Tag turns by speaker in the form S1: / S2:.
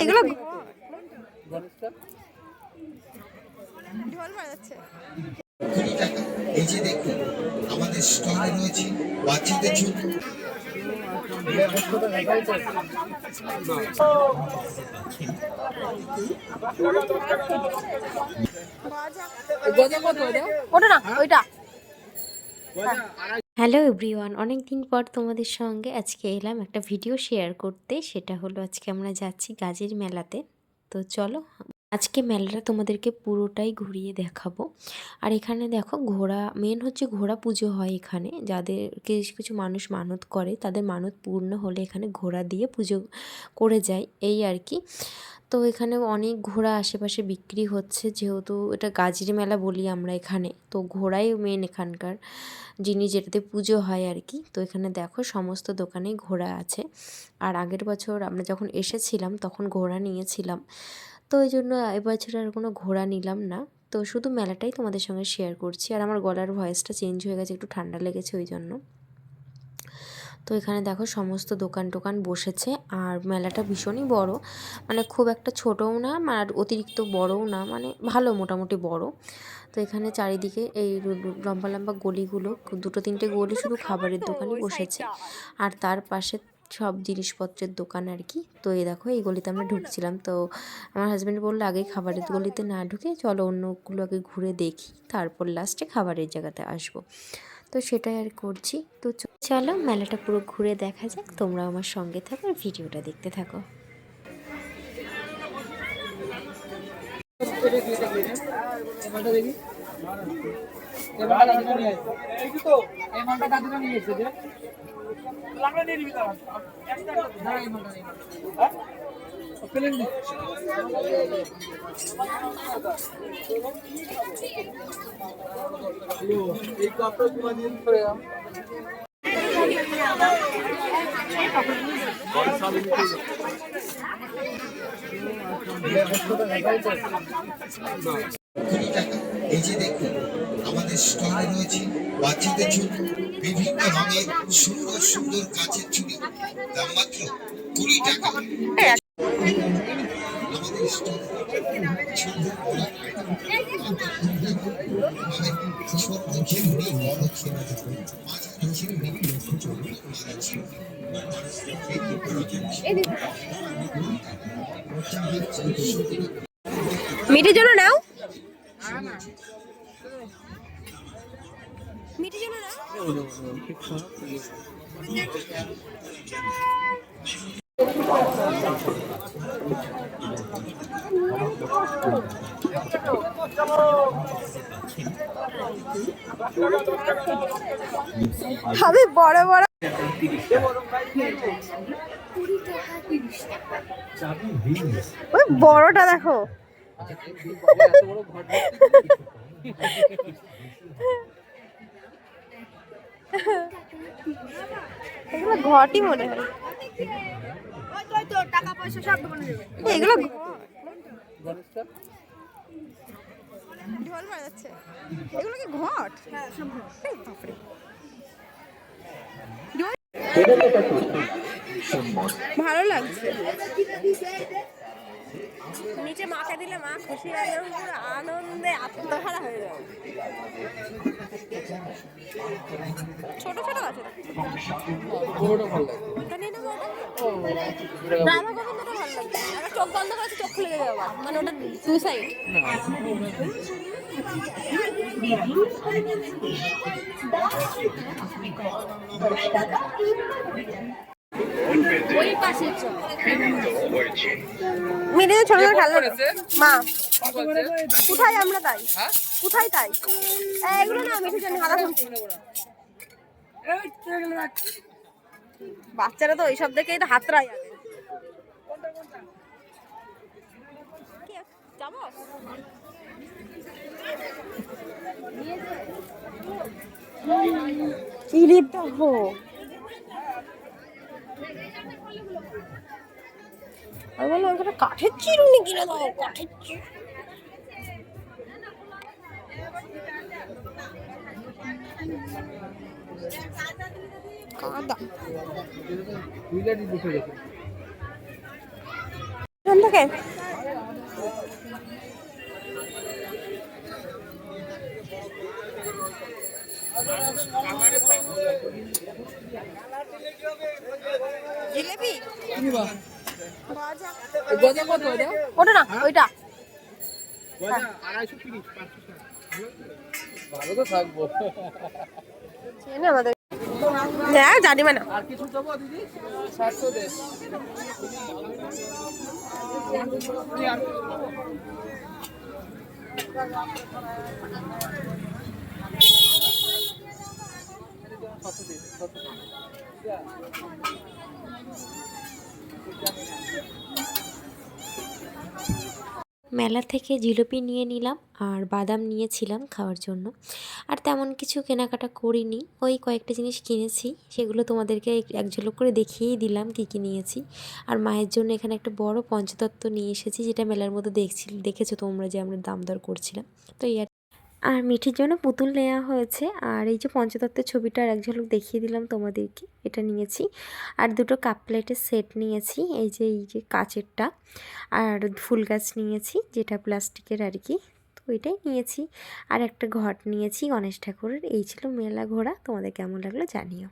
S1: এগুলো ঢোল বাজাচ্ছে।
S2: এই যে দেখুন আমাদের স্টলে রয়েছে বাচ্চাদের জন্য।
S1: ওটা না ওইটা।
S3: হ্যালো এভরিওয়ান, অনেক দিন পর তোমাদের সঙ্গে আজকে এলাম একটা ভিডিও শেয়ার করতে। সেটা হলো আজকে আমরা যাচ্ছি গাজীর মেলাতে। তো চলো আজকে মেলাটা তোমাদেরকে পুরোটাই ঘুরিয়ে দেখাবো। আর এখানে দেখো ঘোড়া, মেন হচ্ছে ঘোড়া পুজো হয় এখানে। যাদের কিছু কিছু মানুষ মানত করে, তাদের মানত পূর্ণ হলে এখানে ঘোড়া দিয়ে পুজো করে যায়, এই আর কি। তো এখানে অনেক ঘোড়া আশেপাশে বিক্রি হচ্ছে, যেহেতু এটা গাজীর মেলা বলি আমরা এখানে, তো ঘোড়াই মেন এখানকার জিনিস, যেটাতে পুজো হয় আর কি। তো এখানে দেখো সমস্ত দোকানেই ঘোড়া আছে। আর আগের বছর আমরা যখন এসেছিলাম তখন ঘোড়া নিয়েছিলাম, তো ওই জন্য এবছর আর কোনো ঘোড়া নিলাম না। তো শুধু মেলাটাই তোমাদের সঙ্গে শেয়ার করছি। আর আমার গলার ভয়েসটা চেঞ্জ হয়ে গেছে, একটু ঠান্ডা লেগেছে ওই জন্য। তো এখানে দেখো সমস্ত দোকান টোকান বসেছে। আর মেলাটা ভীষণই বড়, মানে খুব একটা ছোটও না আর অতিরিক্ত বড়ও না, মানে ভালো মোটামুটি বড়। তো এখানে চারিদিকে এই লম্বা লম্বা গলিগুলো, দুটো তিনটে গলি শুধু খাবারের দোকানই বসেছে, আর তার পাশে সব জিনিসপত্রের দোকান আর কি। তো এই দেখো এই গলিতে আমরা ঢুকছিলাম, তো আমার হাজব্যান্ড বললো আগে খাবারের গলিতে না ঢুকে চলো অন্যগুলো আগে ঘুরে দেখি, তারপর লাস্টে খাবারের জায়গাতে আসবো। তো সেটাই আর করছি। তো চলো মেলাটা পুরো ঘুরে দেখা যাক, তোমরা আমার সঙ্গে থাকো আর ভিডিওটা দেখতে থাকো।
S2: এই যে দেখুন আমাদের স্টলে রয়েছে বাচ্চাদের জন্য বিভিন্ন রঙের সুন্দর সুন্দর কাচের চুড়ি, দাম মাত্র 20 টাকা। আমাদের স্টলে সুন্দর বড় ছোট ঝিলুনি, বড় ঝিলুনি, মাঝারি ঝিলুনি,
S1: মিটির জন্য নাও, মিটির জন্য নাও। আমি বড় বড় ওই বড়টা দেখো। এগুলো ঘটই মনে হয়, এগুলো ঢোল বাজাচ্ছে। এগুলো কি ঘট? বাপরে, ভালো লাগছে। নিচে মাকে দিলে মা খুশি হয়ে যাবে, পুরো আনন্দে আত্মহারা হয়ে যাবে। ছোট ছোট আছে, রাধা গোবিন্দটা ভালো লাগছে। একটা চোখ বন্ধ করেছে, চোখ খুলে যাবে আবার, মানে ওটা টু সাইড। মিডিয়ে ছোট ছোট খেলনা মা কোথায়, আমরা তাই কোথায় তাই এগুলো না মিঠে জানি হারা শুনছি। বাচ্চারা তো ওইসব দেখেই তো হাতড়াই আগে। যাবো কি দেখবো, আমি বললাম ওখানে কাঠের চিরুনি কিনে দাও, কাঠের কাদা। থেকে জিলেপি ওটা না ওইটা
S4: ভালো তো থাকবো।
S1: আমাদের হ্যাঁ জানি না
S4: আর কিছু দেবো দিদি? 700 দে।
S3: মেলা থেকে জিলিপি নিয়ে নিলাম আর বাদাম নিয়েছিলাম খাওয়ার জন্য। আর তেমন কিছু কেনাকাটা করিনি, ওই কয়েকটা জিনিস কিনেছি, সেগুলো তোমাদেরকে এক ঝলক করে দেখিয়েই দিলাম কী কী নিয়েছি। আর মায়ের জন্য এখানে একটা বড় পঞ্চতত্ত্ব নিয়ে এসেছি, যেটা মেলার মধ্যে দেখেছো তোমরা যে আমরা দাম দর করছিলাম। তো আর মিঠির জন্য পুতুল নেওয়া হয়েছে। আর এই যে পঞ্চতত্ত্বের ছবিটার এক ঝলক দেখিয়ে দিলাম তোমাদেরকে, এটা নিয়েছি। আর দুটো কাপ প্লেটের সেট নিয়েছি, এই যে কাচেরটা। আর ফুল গাছ নিয়েছি, যেটা প্লাস্টিকের আর কি, তো এটাই নিয়েছি। আর একটা ঘট নিয়েছি গণেশ ঠাকুরের। এই ছিল মেলা ঘোরা, তোমাদের কেমন লাগলো জানিও।